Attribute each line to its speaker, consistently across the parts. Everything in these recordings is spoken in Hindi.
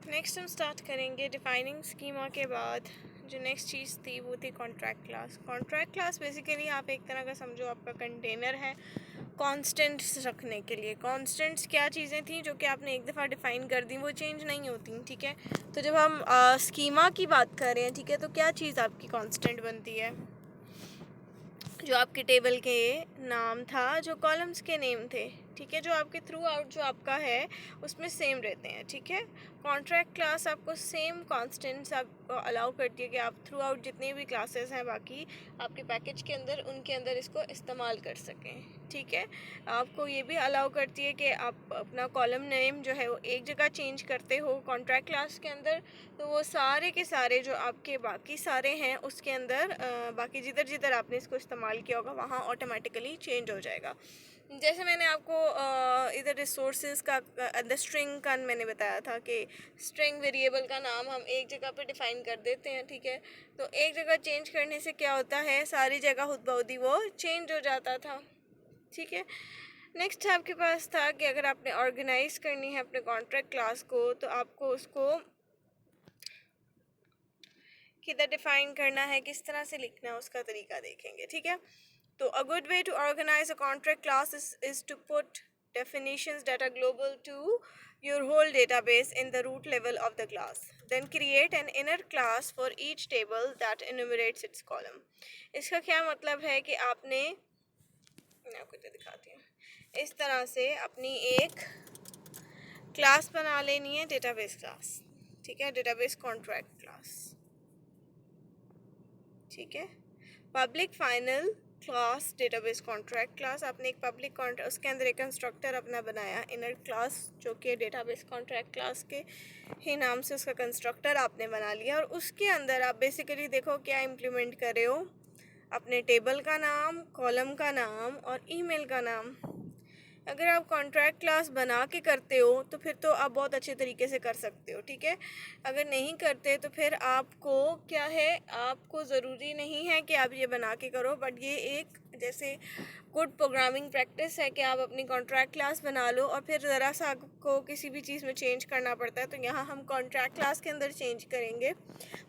Speaker 1: नेक्स्ट हम स्टार्ट करेंगे डिफाइनिंग स्कीमा के बाद। जो नेक्स्ट चीज़ थी वो थी contract class. Contract class basically आप एक तरह का समझो आपका कंटेनर है कॉन्स्टेंट्स रखने के लिए। कॉन्स्टेंट्स क्या चीज़ें थी जो कि आपने एक दफ़ा डिफ़ाइन कर दी, वो चेंज नहीं होती, ठीक है। तो जब हम स्कीमा की बात कर रहे हैं, ठीक है, तो क्या चीज़ आपकी कांस्टेंट बनती है? जो आपके टेबल के नाम था, जो कॉलम्स के नेम थे, ठीक है, जो आपके थ्रू आउट जो आपका है उसमें सेम रहते हैं, ठीक है। कॉन्ट्रैक्ट क्लास आपको सेम कांस्टेंट्स आपको अलाउ करती है कि आप थ्रू आउट जितनी भी क्लासेस हैं बाकी आपके पैकेज के अंदर, उनके अंदर इसको इस्तेमाल कर सकें, ठीक है। आपको ये भी अलाउ करती है कि आप अपना कॉलम नेम जो है वो एक जगह चेंज करते हो कॉन्ट्रैक्ट क्लास के अंदर, तो वो सारे के सारे जो आपके बाकी सारे हैं उसके अंदर बाकी जिधर जिधर आपने इसको इस्तेमाल किया होगा वहाँ ऑटोमेटिकली चेंज हो जाएगा। जैसे मैंने आपको इधर रिसोर्सेज का द स्ट्रिंग का मैंने बताया था कि स्ट्रिंग वेरिएबल का नाम हम एक जगह पे डिफ़ाइन कर देते हैं, ठीक है। तो एक जगह चेंज करने से क्या होता है, सारी जगह खुद ब खुद ही वो चेंज हो जाता था, ठीक है। नेक्स्ट आपके पास था कि अगर आपने ऑर्गेनाइज करनी है अपने कॉन्ट्रैक्ट क्लास को, तो आपको उसको किधर डिफाइन करना है, किस तरह से लिखना है, उसका तरीका देखेंगे, ठीक है। तो a good way to organize a contract class is to put definitions that are global to your whole database in the root level of the class. Then create an inner class for each table that enumerates its column. इसका क्या मतलब है कि आपने, मैं आपको इधर दिखाती हूँ, इस तरह से अपनी एक क्लास बना लेनी है, डेटाबेस क्लास, ठीक है, डेटाबेस कॉन्ट्रैक्ट क्लास, ठीक है। Public final class database contract class, आपने एक पब्लिक कॉन्ट्रैक्ट उसके अंदर एक कंस्ट्रक्टर अपना बनाया इनर क्लास, जो कि डेटाबेस कॉन्ट्रैक्ट क्लास के ही नाम से उसका कंस्ट्रक्टर आपने बना लिया, और उसके अंदर आप बेसिकली देखो क्या इम्प्लीमेंट कर रहे हो, अपने टेबल का नाम, कॉलम का नाम और ईमेल का नाम। अगर आप कॉन्ट्रैक्ट क्लास बना के करते हो तो फिर तो आप बहुत अच्छे तरीके से कर सकते हो, ठीक है। अगर नहीं करते तो फिर आपको क्या है, आपको ज़रूरी नहीं है कि आप ये बना के करो, बट ये एक जैसे गुड प्रोग्रामिंग प्रैक्टिस है कि आप अपनी कॉन्ट्रैक्ट क्लास बना लो और फिर ज़रा सा आपको किसी भी चीज़ में चेंज करना पड़ता है, तो यहाँ हम कॉन्ट्रैक्ट क्लास के अंदर चेंज करेंगे,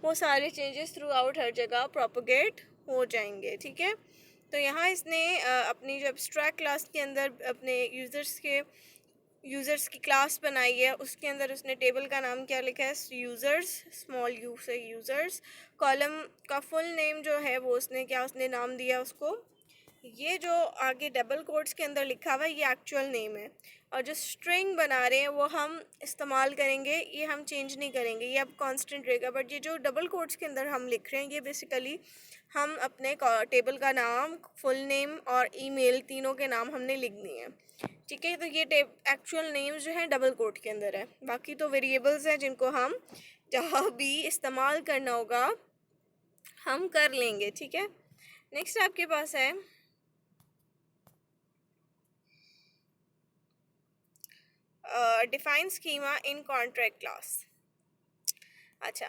Speaker 1: वो सारे चेंजेस थ्रू आउट हर जगह प्रोपोगेट हो जाएंगे, ठीक है। तो यहाँ इसने अपनी जो एब्स्ट्रैक्ट क्लास के अंदर अपने यूज़र्स की क्लास बनाई है, उसके अंदर उसने टेबल का नाम क्या लिखा है, यूज़र्स, स्मॉल यू से यूज़र्स। कॉलम का फुल नेम जो है वो उसने नाम दिया उसको, ये जो आगे डबल कोट्स के अंदर लिखा हुआ है ये एक्चुअल नेम है, और जो स्ट्रिंग बना रहे हैं वो हम इस्तेमाल करेंगे, ये हम चेंज नहीं करेंगे, ये अब कांस्टेंट रहेगा। बट ये जो डबल कोट्स के अंदर हम लिख रहे हैं ये बेसिकली हम अपने टेबल का नाम, फुल नेम और ईमेल तीनों के नाम हमने लिख दिए हैं, ठीक है। तो ये एक्चुअल नेम जो है डबल कोट के अंदर है, बाकी तो वेरिएबल्स हैं जिनको हम जहाँ भी इस्तेमाल करना होगा हम कर लेंगे, ठीक है। नेक्स्ट आपके पास है define schema in contract class. अच्छा,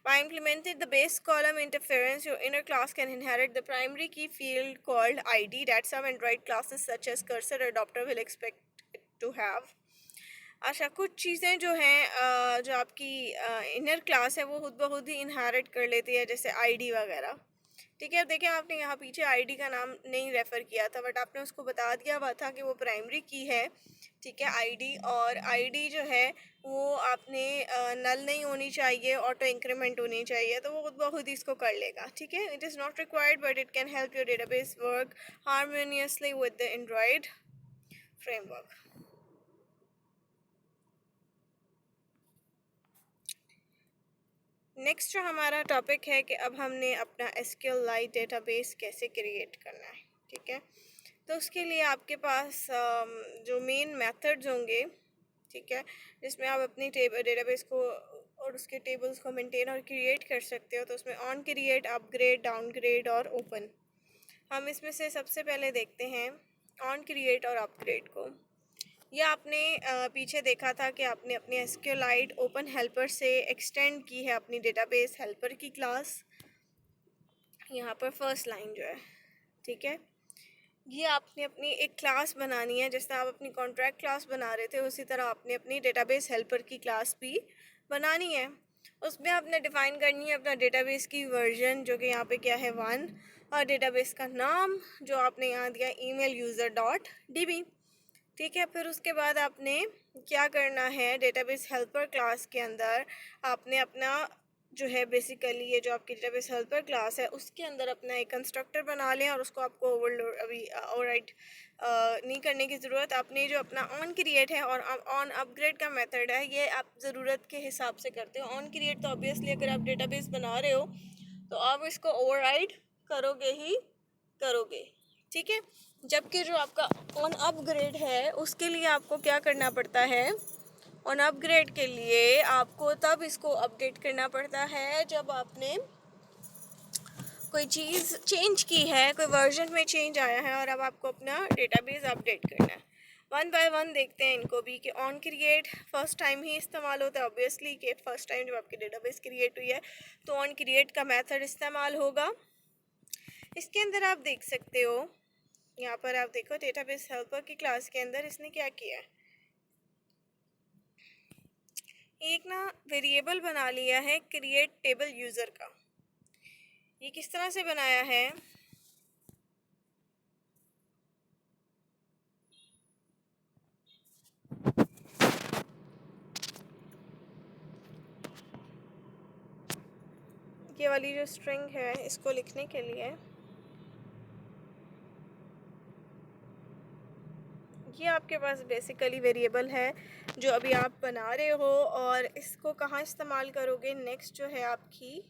Speaker 1: by implementing the base column interference, your inner class can inherit the primary key field called ID that some Android classes such as Cursor Adapter will expect it to have. अच्छा, कुछ चीज़ें जो हैं जो आपकी इनर क्लास है वो खुद ब खुद ही इनहेरिट कर लेती है, जैसे आईडी वगैरह, ठीक है। देखिए आपने यहाँ पीछे आईडी का नाम नहीं रेफ़र किया था, बट आपने उसको बता दिया हुआ था कि वो प्राइमरी की है, ठीक है, आईडी। और आईडी जो है वो आपने नल नहीं होनी चाहिए, ऑटो इंक्रीमेंट होनी चाहिए, तो वो खुद ब खुद इसको कर लेगा, ठीक है। It is not required but it can help your database work harmoniously with the Android framework. Next जो हमारा टॉपिक है कि अब हमने अपना SQLite डेटाबेस कैसे क्रिएट करना है, ठीक है। तो उसके लिए आपके पास जो मेन मेथड्स होंगे, ठीक है, जिसमें आप अपनी डेटाबेस को और उसके टेबल्स को मेंटेन और क्रिएट कर सकते हो, तो उसमें ऑन क्रिएट, अपग्रेड, डाउनग्रेड और ओपन। हम इसमें से सबसे पहले देखते हैं ऑन क्रिएट और अपग्रेड को। ये आपने पीछे देखा था कि आपने अपने SQLite ओपन हेल्पर से एक्सटेंड की है अपनी डेटाबेस हेल्पर की क्लास, यहाँ पर फर्स्ट लाइन जो है, ठीक है। ये आपने अपनी एक क्लास बनानी है, जैसे आप अपनी कॉन्ट्रैक्ट क्लास बना रहे थे उसी तरह आपने अपनी डेटाबेस हेल्पर की क्लास भी बनानी है। उसमें आपने डिफ़ाइन करनी है अपना डेटाबेस की वर्जन, जो कि यहाँ पे क्या है 1, और डेटाबेस का नाम जो आपने यहाँ दिया ईमेल यूज़र डॉट DB। ठीक है, फिर उसके बाद आपने क्या करना है, डेटाबेस हेल्पर क्लास के अंदर आपने अपना जो है बेसिकली ये जो आपकी डेटाबेस हेल्पर क्लास है उसके अंदर अपना एक कंस्ट्रक्टर बना लें, और उसको आपको ओवरलोड अभी ओवरराइट नहीं करने की ज़रूरत। आपने जो अपना ऑन क्रिएट है और ऑन अपग्रेड का मेथड है, ये आप ज़रूरत के हिसाब से करते हो। ऑन क्रिएट तो ऑब्वियसली अगर आप डेटाबेस बना रहे हो तो आप इसको ओवरराइड करोगे ही करोगे, ठीक है। जबकि जो आपका ऑन अपग्रेड है उसके लिए आपको क्या करना पड़ता है, ऑन अपग्रेड के लिए आपको तब इसको अपडेट करना पड़ता है जब आपने कोई चीज़ चेंज की है, कोई वर्जन में चेंज आया है और अब आपको अपना डेटाबेस अपडेट करना है। वन बाय वन देखते हैं इनको भी कि ऑन क्रिएट फर्स्ट टाइम ही इस्तेमाल होता है ऑब्वियसली, कि फर्स्ट टाइम जब आपकी डेटाबेस क्रिएट हुई है तो ऑन क्रिएट का मेथड इस्तेमाल होगा। इसके अंदर आप देख सकते हो, यहाँ पर आप देखो डेटाबेस हेल्पर की क्लास के अंदर इसने क्या किया है, एक ना वेरिएबल बना लिया है क्रिएट टेबल यूज़र का। ये किस तरह से बनाया है, ये वाली जो स्ट्रिंग है इसको लिखने के लिए ये आपके पास बेसिकली वेरिएबल है जो अभी आप बना रहे हो, और इसको कहाँ इस्तेमाल करोगे, नेक्स्ट जो है आपकी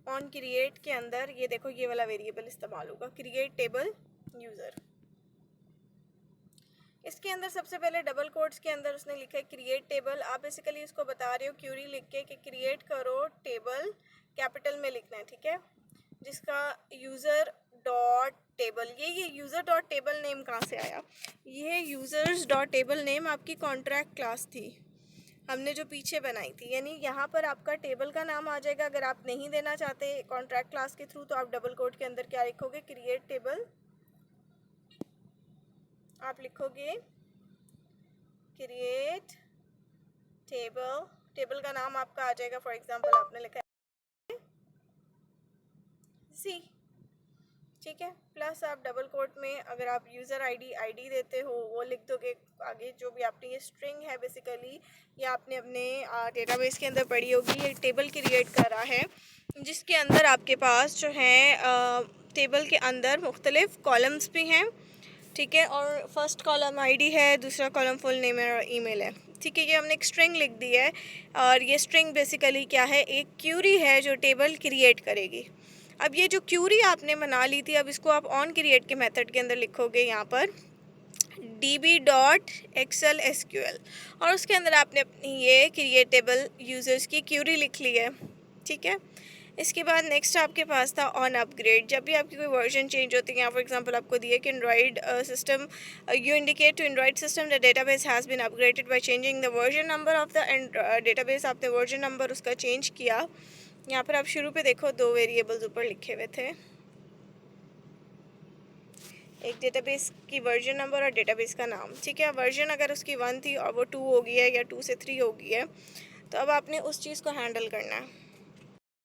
Speaker 1: ऑन क्रिएट के अंदर। ये देखो ये वाला वेरिएबल इस्तेमाल होगा क्रिएट टेबल यूज़र। इसके अंदर सबसे पहले डबल कोट्स के अंदर उसने लिखा है क्रिएट टेबल। आप बेसिकली इसको बता रहे हो क्यूरी लिख के कि क्रिएट करो टेबल, कैपिटल में लिखना है, ठीक है, जिसका यूज़र डॉट टेबल। ये यूज़र डॉट टेबल नेम कहाँ से आया, ये यूज़र्स डॉट टेबल नेम आपकी कॉन्ट्रैक्ट क्लास थी हमने जो पीछे बनाई थी, यानी यहाँ पर आपका टेबल का नाम आ जाएगा। अगर आप नहीं देना चाहते कॉन्ट्रैक्ट क्लास के थ्रू तो आप डबल कोट के अंदर क्या लिखोगे, क्रिएट टेबल, आप लिखोगे क्रिएट टेबल, टेबल का नाम आपका आ जाएगा, फॉर एग्जांपल आपने लिखा है सी, ठीक है, प्लस आप डबल कोट में अगर आप यूज़र आईडी देते हो वो लिख दोगे। आगे जो भी आपने ये स्ट्रिंग है बेसिकली ये आपने अपने डेटाबेस के अंदर पढ़ी होगी, ये टेबल क्रिएट कर रहा है जिसके अंदर आपके पास जो है टेबल के अंदर मुख्तलिफ कॉलम्स भी हैं, ठीक है, और फर्स्ट कॉलम आईडी है, दूसरा कॉलम फुल नेम है और ईमेल है, ठीक है। ये हमने एक स्ट्रिंग लिख दी है और ये स्ट्रिंग बेसिकली क्या है, एक क्यूरी है जो टेबल क्रिएट करेगी। अब ये जो क्यूरी आपने बना ली थी, अब इसको आप ऑन क्रिएट के मेथड के अंदर लिखोगे यहाँ पर db.excelSQL, और उसके अंदर आपने अपनी ये क्रिएटेबल यूज़र्स की क्यूरी लिख ली है, ठीक है। इसके बाद नेक्स्ट आपके पास था ऑन अपग्रेड। जब भी आपकी कोई वर्जन चेंज होती है, यहाँ फॉर एग्जांपल आपको दिए कि android system you indicate to android system the database has been upgraded by changing the version number of the database. आपने वर्जन नंबर उसका चेंज किया। यहाँ पर आप शुरू पे देखो दो वेरिएबल्स ऊपर लिखे हुए थे, एक डेटाबेस की वर्जन नंबर और डेटाबेस का नाम, ठीक है। वर्जन अगर उसकी 1 थी और वो 2 हो गई है या 2 से 3 हो गई है तो अब आपने उस चीज़ को हैंडल करना है।